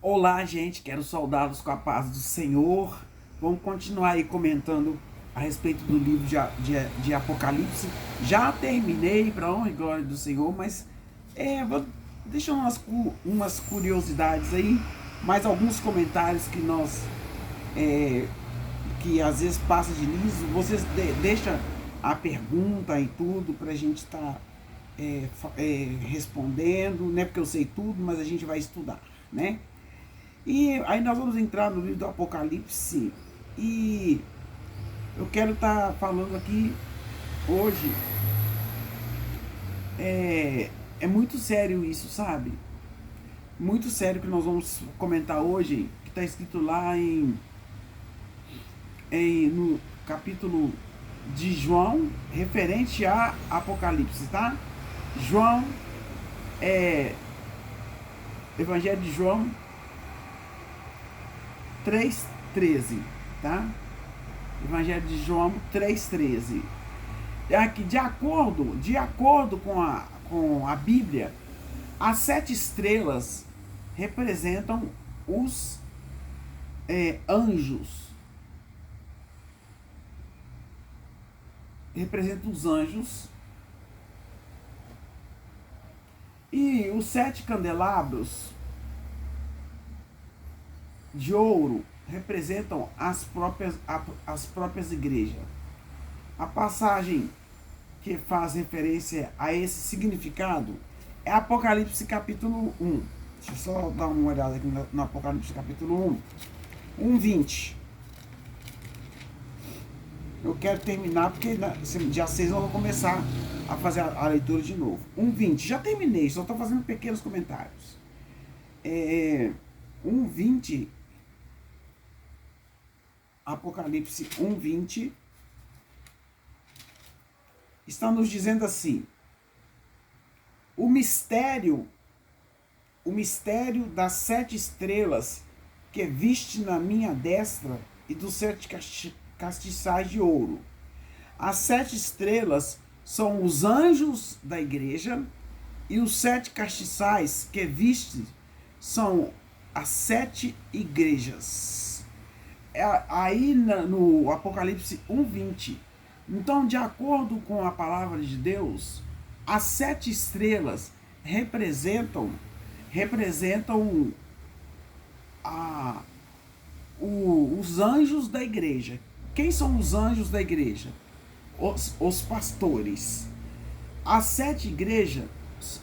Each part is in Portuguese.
Olá, gente, quero saudá-los com a paz do Senhor. Vamos continuar aí comentando a respeito do livro de Apocalipse. Já terminei, para honra e glória do Senhor, mas vou deixar umas curiosidades aí, mais alguns comentários que que às vezes passa de liso. Vocês deixam a pergunta e tudo para a gente estar respondendo, não é porque eu sei tudo, mas a gente vai estudar, né? E aí nós vamos entrar no livro do Apocalipse e eu quero estar falando aqui hoje. É muito sério isso, sabe? Muito sério que nós vamos comentar hoje, que está escrito lá no capítulo de João, referente a Apocalipse, tá? João, Evangelho de João 3,13, tá? Evangelho de João 3,13. Aqui, de acordo com a Bíblia, as 7 estrelas representam os anjos. Representam os anjos. E os 7 candelabros de ouro representam as próprias igrejas. A passagem que faz referência a esse significado é Apocalipse capítulo 1. Deixa eu só dar uma olhada aqui no Apocalipse capítulo 1. 1:20. Eu quero terminar porque dia 6 nós vamos começar a fazer a leitura de novo. 1:20. Já terminei, só estou fazendo pequenos comentários. 1:20. Apocalipse 1:20 está nos dizendo assim: o mistério das 7 estrelas que viste na minha destra e dos 7 castiçais de ouro. As 7 estrelas são os anjos da igreja, e os 7 castiçais que viste são as 7 igrejas. Aí no Apocalipse 1:20. Então, de acordo com a palavra de Deus, as 7 estrelas representam os anjos da igreja. Quem são os anjos da igreja? Os pastores. As 7 igrejas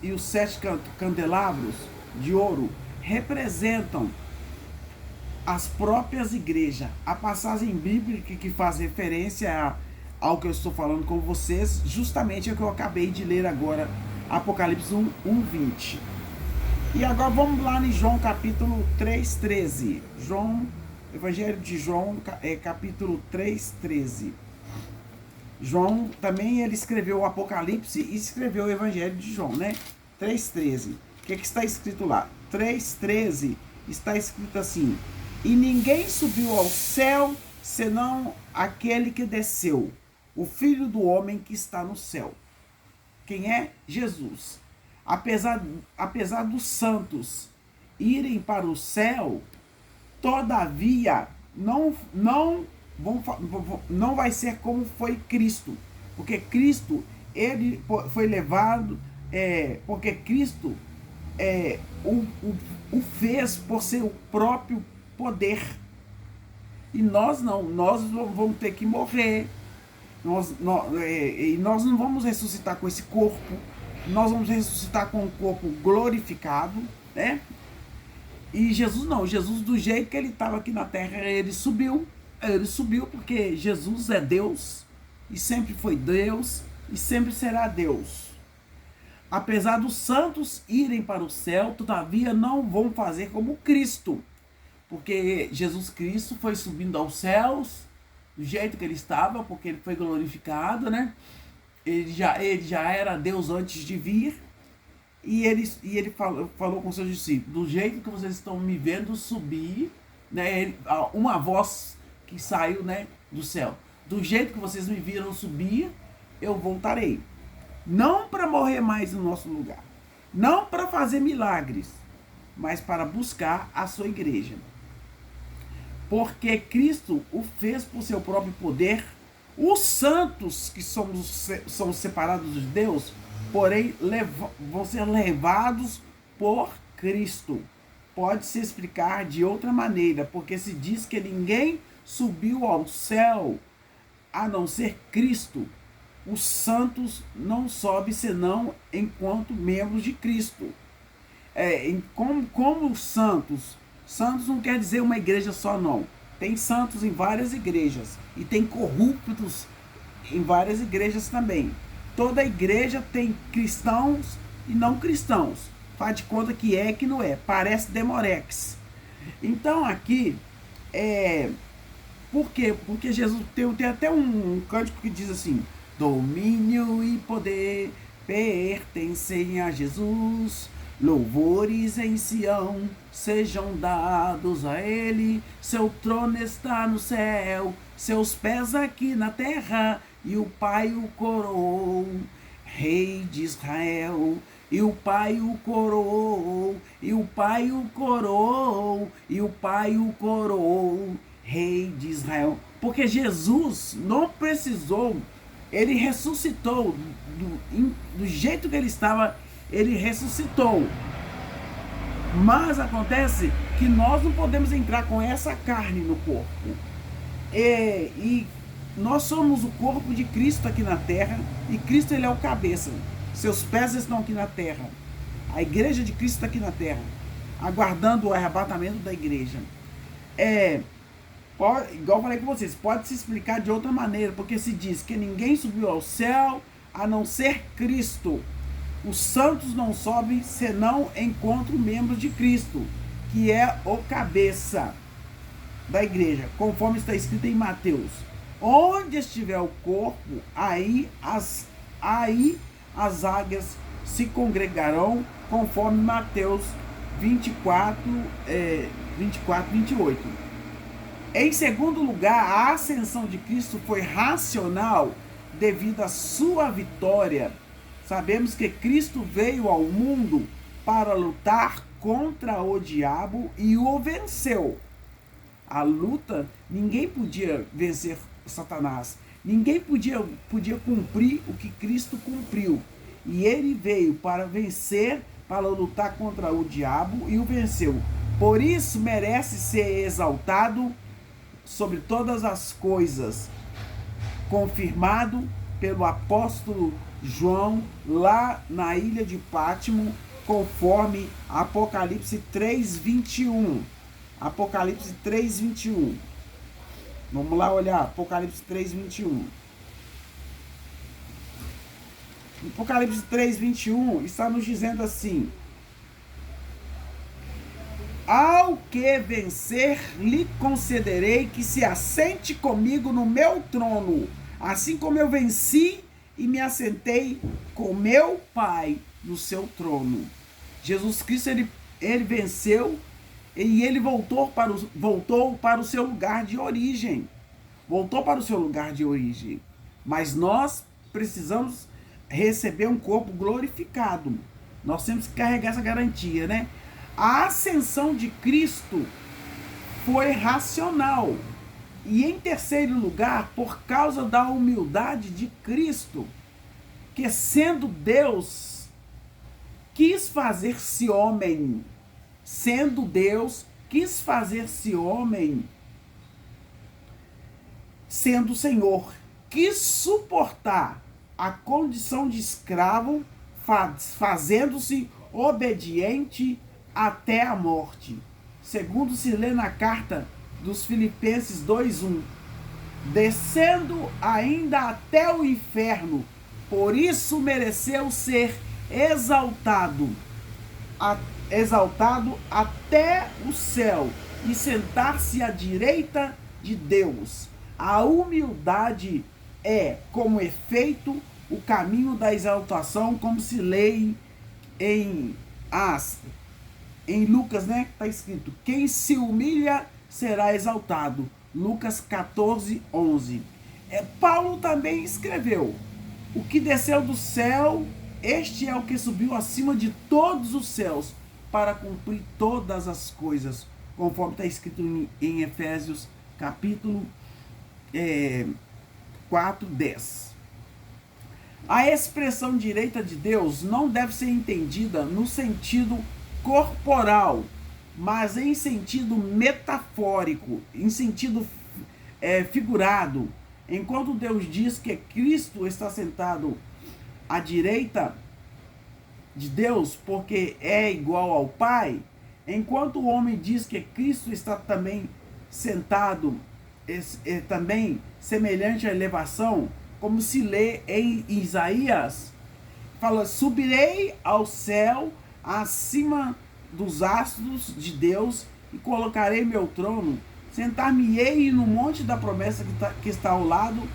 e os 7 candelabros de ouro representam as próprias igrejas. A passagem bíblica que faz referência ao que eu estou falando com vocês, justamente é o que eu acabei de ler agora, Apocalipse 1:20. E agora vamos lá em João capítulo 3:13. Evangelho de João, capítulo 3:13. João também ele escreveu o Apocalipse e escreveu o Evangelho de João, né? 3:13. O que está escrito lá? 3:13 está escrito assim: e ninguém subiu ao céu senão aquele que desceu, o Filho do homem que está no céu. Quem é? Jesus. Apesar dos santos irem para o céu, todavia não vai ser como foi Cristo, porque Cristo ele foi levado, porque Cristo o fez por seu próprio poder. E nós não, nós vamos ter que morrer. Nós não vamos ressuscitar com esse corpo, nós vamos ressuscitar com um corpo glorificado, né? E Jesus não, Jesus do jeito que ele estava aqui na terra, ele subiu porque Jesus é Deus, e sempre foi Deus, e sempre será Deus. Apesar dos santos irem para o céu, todavia não vão fazer como Cristo, porque Jesus Cristo foi subindo aos céus do jeito que ele estava, porque ele foi glorificado, né? Ele já era Deus antes de vir, e ele falou com seus discípulos: do jeito que vocês estão me vendo subir, né? Uma voz que saiu, né, do céu: do jeito que vocês me viram subir, eu voltarei. Não para morrer mais no nosso lugar, não para fazer milagres, mas para buscar a sua igreja. Porque Cristo o fez por seu próprio poder. Os santos que são separados de Deus, porém vão ser levados por Cristo. Pode-se explicar de outra maneira, porque se diz que ninguém subiu ao céu a não ser Cristo. Os santos não sobem senão enquanto membros de Cristo. Como os santos não quer dizer uma igreja só, não. Tem santos em várias igrejas e tem corruptos em várias igrejas também. Toda igreja tem cristãos e não cristãos. Faz de conta que é que não é. Parece Demorex. Então aqui, por quê? Porque Jesus tem até um cântico que diz assim: domínio e poder pertencem a Jesus. Louvores em Sião sejam dados a ele. Seu trono está no céu, seus pés aqui na terra, e o Pai o coroou, Rei de Israel. E o Pai o coroou, e o Pai o coroou, e o Pai o coroou, Rei de Israel. Porque Jesus não precisou, ele ressuscitou do jeito que ele estava. Ele ressuscitou. Mas acontece que nós não podemos entrar com essa carne no corpo. E nós somos o corpo de Cristo aqui na terra. E Cristo, ele é o cabeça. Seus pés estão aqui na terra. A igreja de Cristo está aqui na terra, aguardando o arrebatamento da igreja. Igual eu falei com vocês, pode se explicar de outra maneira. Porque se diz que ninguém subiu ao céu a não ser Cristo. Os santos não sobem senão encontram membros de Cristo, que é o cabeça da igreja, conforme está escrito em Mateus. Onde estiver o corpo, aí as águias se congregarão, conforme Mateus 24, 28. Em segundo lugar, a ascensão de Cristo foi racional devido à sua vitória. Sabemos que Cristo veio ao mundo para lutar contra o diabo e o venceu. A luta, ninguém podia vencer Satanás. Ninguém podia cumprir o que Cristo cumpriu. E ele veio para vencer, para lutar contra o diabo e o venceu. Por isso merece ser exaltado sobre todas as coisas. Confirmado pelo apóstolo João, lá na ilha de Pátimo, conforme Apocalipse 3:21. Apocalipse 3:21. Vamos lá olhar, Apocalipse 3:21. Apocalipse 3:21 está nos dizendo assim: ao que vencer, lhe concederei que se assente comigo no meu trono, assim como eu venci e me assentei com meu Pai no seu trono. Jesus Cristo, ele venceu e ele voltou para o seu lugar de origem. Voltou para o seu lugar de origem. Mas nós precisamos receber um corpo glorificado. Nós temos que carregar essa garantia, né? A ascensão de Cristo foi racional. E em terceiro lugar, por causa da humildade de Cristo, que sendo Deus, quis fazer-se homem. Sendo Deus, quis fazer-se homem. Sendo Senhor, quis suportar a condição de escravo, fazendo-se obediente até a morte. Segundo se lê na carta dos Filipenses 2:1, descendo ainda até o inferno, por isso mereceu ser exaltado até o céu e sentar-se à direita de Deus. A humildade é, como efeito, o caminho da exaltação, como se lê em Lucas, né? Está escrito: quem se humilha será exaltado. Lucas 14:11. Paulo também escreveu: o que desceu do céu, este é o que subiu acima de todos os céus. para cumprir todas as coisas, conforme está escrito em Efésios capítulo 4:10. A expressão direita de Deus não deve ser entendida no sentido corporal, mas em sentido metafórico, em sentido figurado. Enquanto Deus diz que Cristo está sentado à direita de Deus porque é igual ao Pai, enquanto o homem diz que Cristo está também sentado, também semelhante à elevação, como se lê em Isaías, fala: subirei ao céu acima dos astros de Deus e colocarei meu trono, sentar-me-ei no monte da promessa que está ao lado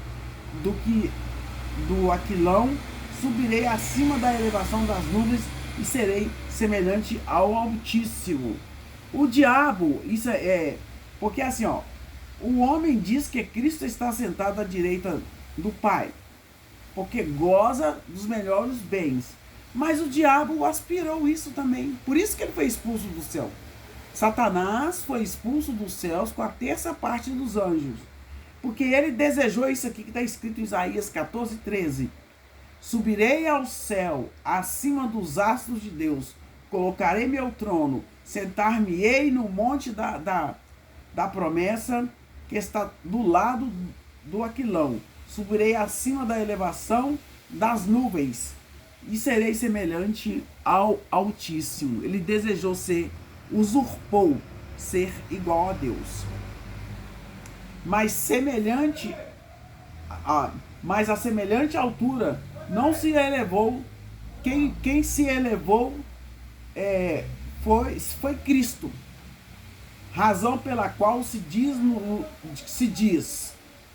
do aquilão, subirei acima da elevação das nuvens e serei semelhante ao Altíssimo. O diabo, isso porque assim, o homem diz que Cristo está sentado à direita do Pai, porque goza dos melhores bens. Mas o diabo aspirou isso também. Por isso que ele foi expulso do céu. Satanás foi expulso dos céus com a terça parte dos anjos. Porque ele desejou isso aqui que está escrito em Isaías 14:13. Subirei ao céu, acima dos astros de Deus. Colocarei meu trono. Sentar-me-ei no monte da promessa que está do lado do aquilão. Subirei acima da elevação das nuvens e serei semelhante ao Altíssimo. Ele desejou usurpou ser igual a Deus. Mas a semelhante altura não se elevou. Quem se elevou foi Cristo. Razão pela qual se diz: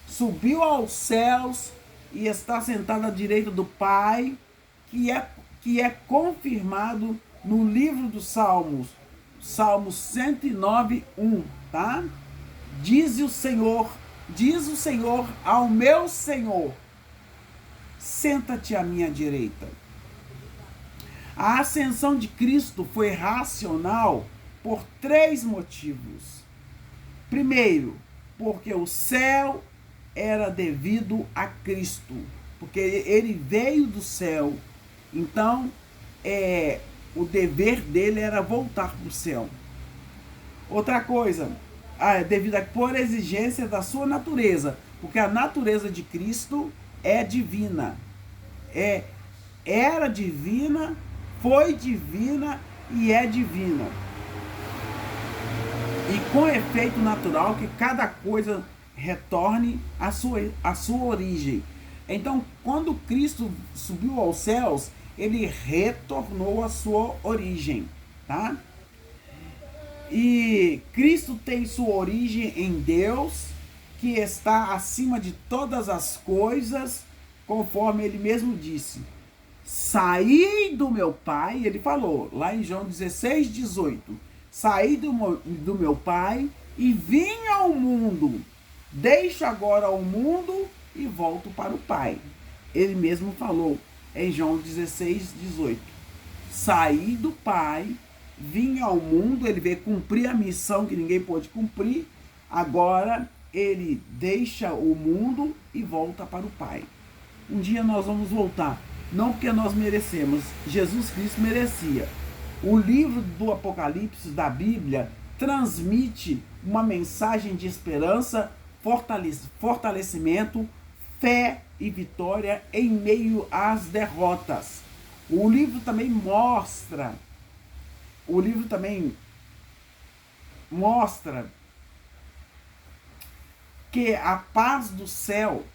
subiu aos céus e está sentado à direita do Pai, que é confirmado no livro dos Salmos, Salmo 109:1, tá? Diz o Senhor ao meu Senhor: senta-te à minha direita. A ascensão de Cristo foi racional por 3 motivos. Primeiro, porque o céu era devido a Cristo, porque ele veio do céu. Então, o dever dele era voltar para o céu. Outra coisa, devido por exigência da sua natureza, porque a natureza de Cristo é divina. Era divina, foi divina e é divina. E com efeito natural que cada coisa retorne à sua origem. Então, quando Cristo subiu aos céus, ele retornou à sua origem, tá? E Cristo tem sua origem em Deus, que está acima de todas as coisas, conforme ele mesmo disse: saí do meu Pai, ele falou lá em João 16:18, saí do meu Pai e vim ao mundo, deixo agora o mundo e volto para o Pai. Ele mesmo falou em João 16:18, saí do Pai, vim ao mundo, ele veio cumprir a missão que ninguém pôde cumprir, agora ele deixa o mundo e volta para o Pai. Um dia nós vamos voltar, não porque nós merecemos, Jesus Cristo merecia. O livro do Apocalipse da Bíblia transmite uma mensagem de esperança, fortalecimento, fé e vitória em meio às derrotas. O livro também mostra que a paz do céu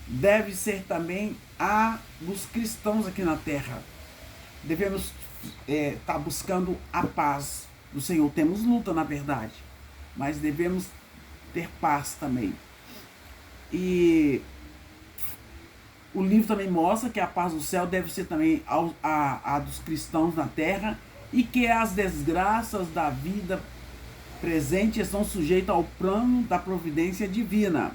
deve ser também a dos cristãos aqui na terra. Devemos estar buscando a paz do Senhor. Temos luta, na verdade, mas devemos ter paz também. E o livro também mostra que a paz do céu deve ser também a dos cristãos na terra, e que as desgraças da vida presente estão sujeitas ao plano da providência divina.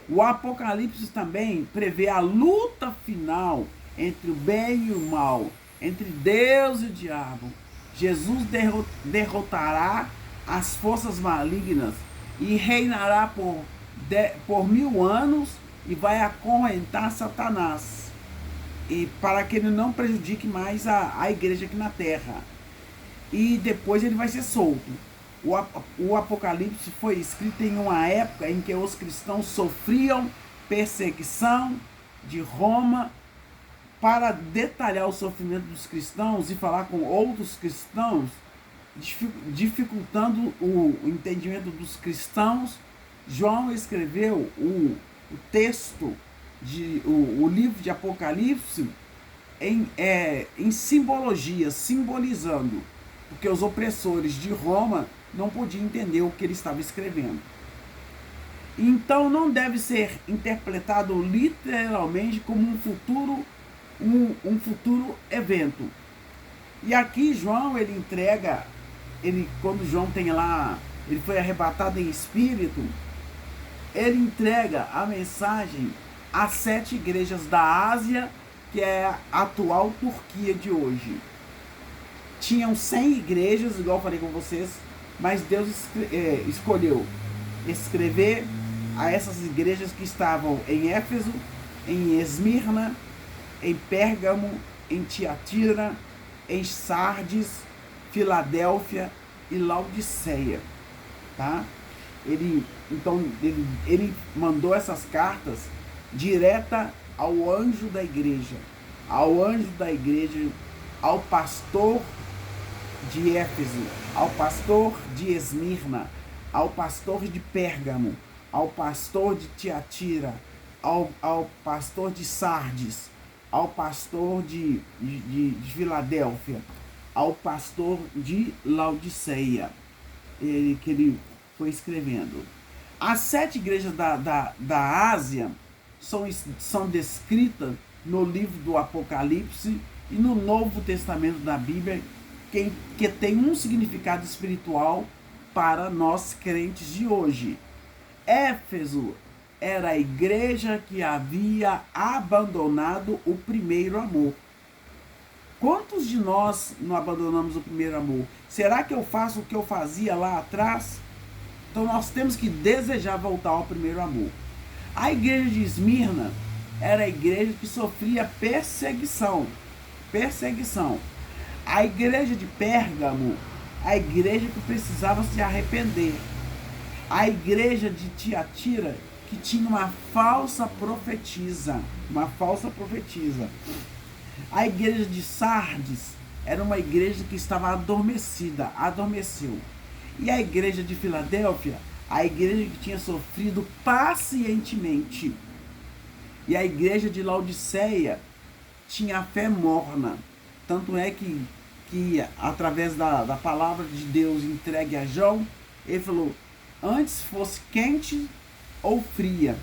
O Apocalipse também prevê a luta final entre o bem e o mal, entre Deus e o diabo, Jesus derrotará as forças malignas e reinará por 1000 anos e vai acorrentar Satanás, e para que ele não prejudique mais a igreja aqui na terra. E depois ele vai ser solto. O Apocalipse foi escrito em uma época em que os cristãos sofriam perseguição de Roma. Para detalhar o sofrimento dos cristãos e falar com outros cristãos, dificultando o entendimento dos cristãos, João escreveu o texto, o livro de Apocalipse em simbologia, simbolizando, porque os opressores de Roma não podiam entender o que ele estava escrevendo. Então não deve ser interpretado literalmente como um futuro evento. E aqui João, ele entrega, quando João tem lá, ele foi arrebatado em espírito, ele entrega a mensagem às 7 igrejas da Ásia, que é a atual Turquia de hoje. Tinham 100 igrejas, igual eu falei com vocês, mas Deus escolheu escrever a essas igrejas que estavam em Éfeso, em Esmirna, em Pérgamo, em Tiatira, em Sardes, Filadélfia e Laodiceia, tá? Ele mandou essas cartas direta ao anjo da igreja, ao pastor de Éfeso, ao pastor de Esmirna, ao pastor de Pérgamo, ao pastor de Tiatira, ao pastor de Sardes, ao pastor de Filadélfia, ao pastor de Laodiceia, que ele foi escrevendo. As 7 igrejas da Ásia são descritas no livro do Apocalipse e no Novo Testamento da Bíblia, que tem um significado espiritual para nós crentes de hoje. Éfeso era a igreja que havia abandonado o primeiro amor. Quantos de nós não abandonamos o primeiro amor? Será que eu faço o que eu fazia lá atrás? Então nós temos que desejar voltar ao primeiro amor. A igreja de Esmirna era a igreja que sofria perseguição. A igreja de Pérgamo, a igreja que precisava se arrepender. A igreja de Tiatira, que tinha uma falsa profetisa. A igreja de Sardes era uma igreja que estava adormeceu. E a igreja de Filadélfia, a igreja que tinha sofrido pacientemente. E a igreja de Laodiceia tinha a fé morna. Tanto é que através da palavra de Deus entregue a João, ele falou, antes fosse quente ou fria,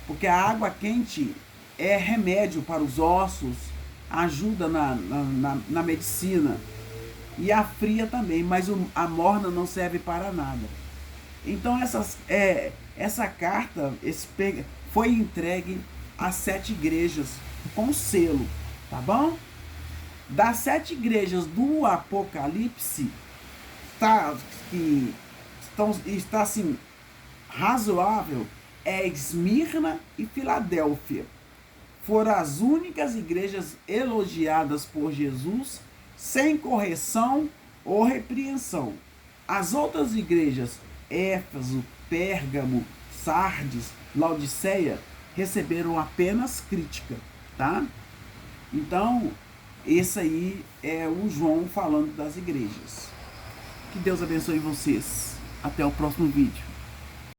porque a água quente é remédio para os ossos, ajuda na medicina, e a fria também, mas a morna não serve para nada. Então essa carta foi entregue às 7 igrejas com selo, tá bom? Das 7 igrejas do Apocalipse, está assim, razoável, é Esmirna e Filadélfia. Foram as únicas igrejas elogiadas por Jesus, sem correção ou repreensão. As outras igrejas, Éfeso, Pérgamo, Sardes, Laodiceia, receberam apenas crítica, tá? Então, esse aí é o João falando das igrejas. Que Deus abençoe vocês. Até o próximo vídeo.